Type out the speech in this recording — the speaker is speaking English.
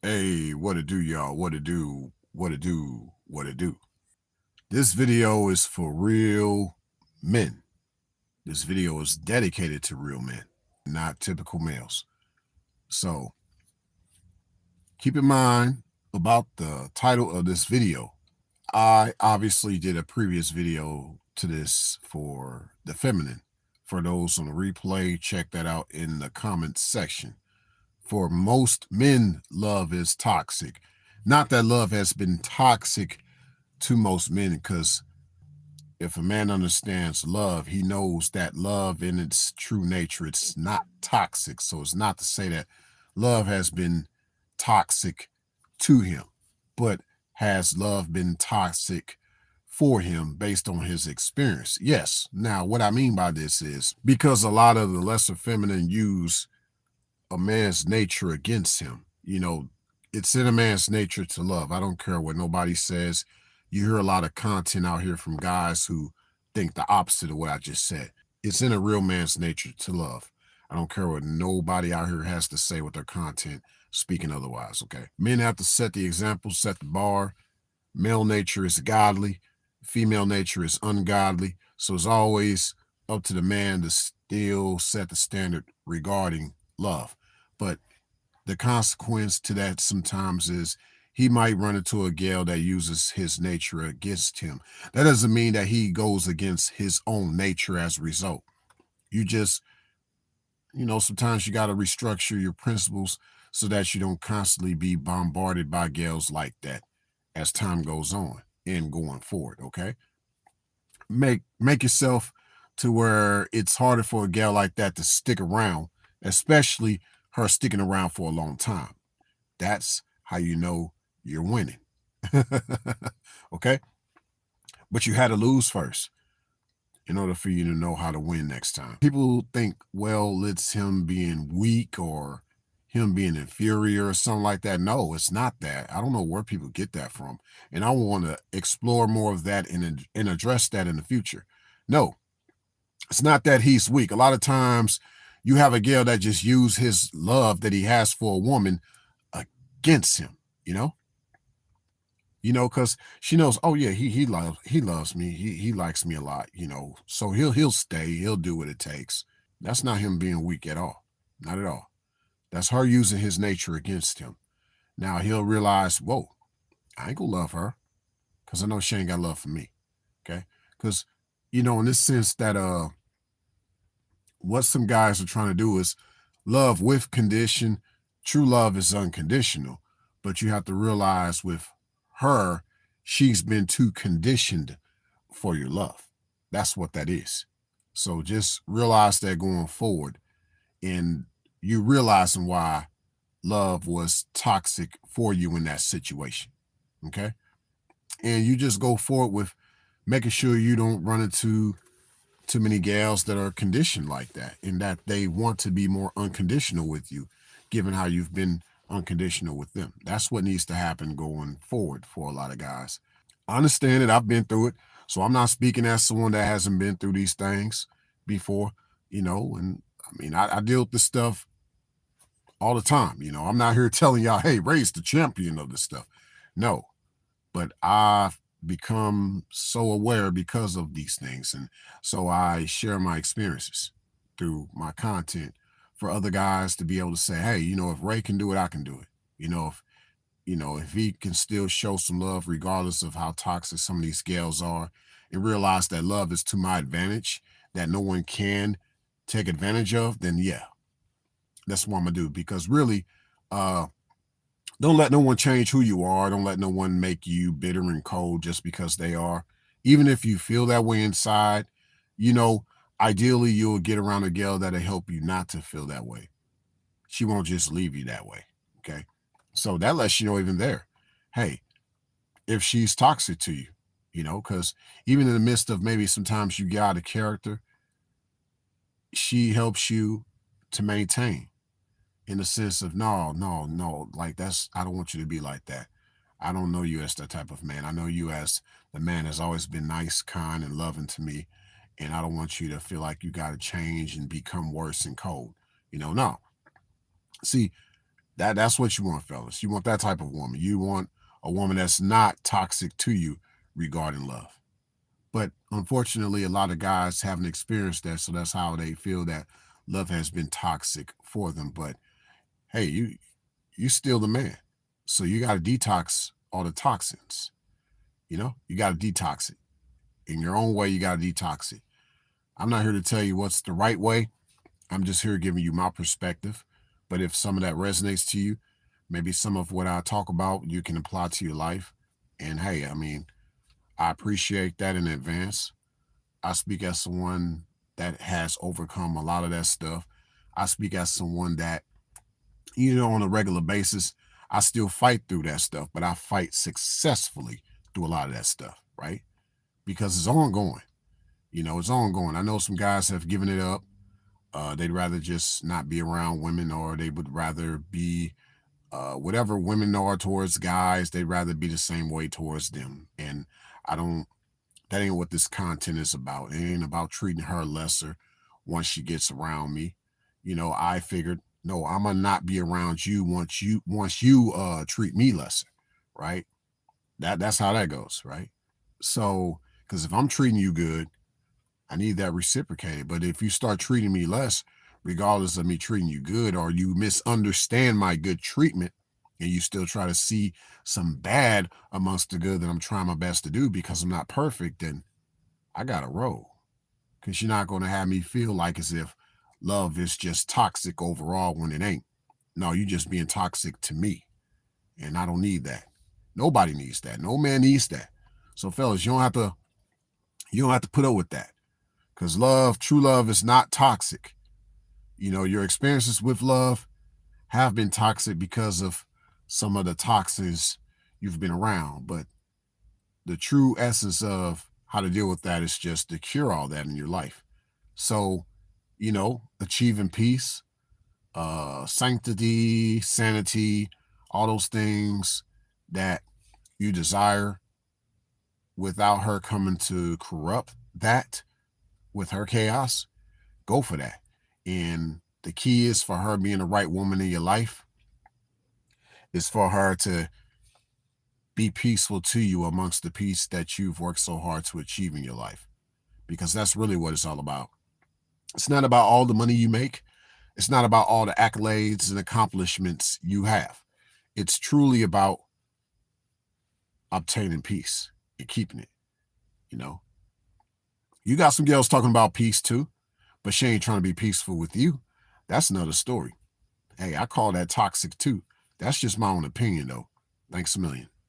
Hey, what it do, y'all? What it do? What it do? What it do? This video is for real men. This video is dedicated to real men, not typical males. So keep in mind about the title of this video. I obviously did a previous video to this for the feminine. For those on the replay, check that out in the comments section. For most men, love is toxic. Not that love has been toxic to most men, because if a man understands love, he knows that love in its true nature, it's not toxic. So it's not to say that love has been toxic to him, but has love been toxic for him based on his experience? Yes. Now, what I mean by this is because a lot of the lesser feminine use a man's nature against him. It's in a man's nature to love. I don't care what nobody says. You hear a lot of content out here from guys who think the opposite of what I just said. It's in a real man's nature to love. I don't care what nobody out here has to say with their content speaking otherwise, okay? Men have to set the example, set the bar. Male nature is godly. Female nature is ungodly. So it's always up to the man to still set the standard regarding love. But the consequence to that sometimes is he might run into a gal that uses his nature against him. That doesn't mean that he goes against his own nature as a result. You just, sometimes you got to restructure your principles so that you don't constantly be bombarded by gals like that as time goes on and going forward, okay? Make yourself to where it's harder for a gal like that to stick around, especially her sticking around for a long time. That's how you know you're winning. Okay? But you had to lose first in order for you to know how to win next time. People think, well, it's him being weak or him being inferior or something like that. No, it's not that. I don't know where people get that from. And I want to explore more of that and address that in the future. No, it's not that he's weak. A lot of times you have a girl that just use his love that he has for a woman against him, because she knows, oh yeah, he loves me. He likes me a lot, so he'll stay, he'll do what it takes. That's not him being weak at all. Not at all. That's her using his nature against him. Now he'll realize, whoa, I ain't gonna love her because I know she ain't got love for me. Okay. Because, in this sense that what some guys are trying to do is love with condition. True love is unconditional, but you have to realize with her, she's been too conditioned for your love. That's what that is. So just realize that going forward, and you realizing why love was toxic for you in that situation. Okay. And you just go forward with making sure you don't run into too many gals that are conditioned like that and that they want to be more unconditional with you, given how you've been unconditional with them. That's what needs to happen going forward for a lot of guys. I understand it. I've been through it. So I'm not speaking as someone that hasn't been through these things before, and I mean, I deal with this stuff all the time. I'm not here telling y'all, hey, Ray's the champion of this stuff. No, but I've become so aware because of these things. And so I share my experiences through my content for other guys to be able to say, hey, if Ray can do it, I can do it. If he can still show some love, regardless of how toxic some of these scales are, and realize that love is to my advantage, that no one can take advantage of, then yeah, that's what I'm gonna do. Because really, don't let no one change who you are. Don't let no one make you bitter and cold just because they are. Even if you feel that way inside, you know, ideally you'll get around a girl that'll help you not to feel that way. She won't just leave you that way. Okay. So that lets you know even there, hey, if she's toxic to you, because even in the midst of maybe sometimes you get out of character, she helps you to maintain in the sense of no, like I don't want you to be like that. I don't know you as that type of man. I know you as the man has always been nice, kind, and loving to me. And I don't want you to feel like you got to change and become worse and cold. No. See, That's what you want, fellas. You want that type of woman. You want a woman that's not toxic to you regarding love. But unfortunately, a lot of guys haven't experienced that, so that's how they feel that love has been toxic for them. But hey, you still the man, so you got to detox all the toxins. You got to detox it in your own way. You got to detox it. I'm not here to tell you what's the right way. I'm just here giving you my perspective. But if some of that resonates to you, maybe some of what I talk about you can apply to your life. And hey, I mean, I appreciate that in advance. I speak as someone that has overcome a lot of that stuff. I speak as someone that, on a regular basis, I still fight through that stuff, but I fight successfully through a lot of that stuff, right? Because it's ongoing. It's ongoing. I know some guys have given it up. They'd rather just not be around women, or they would rather be whatever women are towards guys, they'd rather be the same way towards them. And I don't, that ain't what this content is about. It ain't about treating her lesser once she gets around me. I figured, no, I'm gonna not be around you once you treat me lesser, right? That's how that goes, right? So, because if I'm treating you good, I need that reciprocated. But if you start treating me less, regardless of me treating you good, or you misunderstand my good treatment and you still try to see some bad amongst the good that I'm trying my best to do because I'm not perfect, then I got to roll. Because you're not going to have me feel like as if love is just toxic overall when it ain't. No, you just being toxic to me. And I don't need that. Nobody needs that. No man needs that. So fellas, you don't have to put up with that. Because true love is not toxic. Your experiences with love have been toxic because of some of the toxins you've been around. But the true essence of how to deal with that is just to cure all that in your life. So, achieving peace, sanctity, sanity, all those things that you desire without her coming to corrupt that with her chaos, go for that. And the key is for her being the right woman in your life, is for her to be peaceful to you amongst the peace that you've worked so hard to achieve in your life. Because that's really what it's all about. It's not about all the money you make. It's not about all the accolades and accomplishments you have. It's truly about obtaining peace and keeping it. You got some girls talking about peace too, but she ain't trying to be peaceful with you. That's another story. Hey, I call that toxic too. That's just my own opinion though. Thanks a million.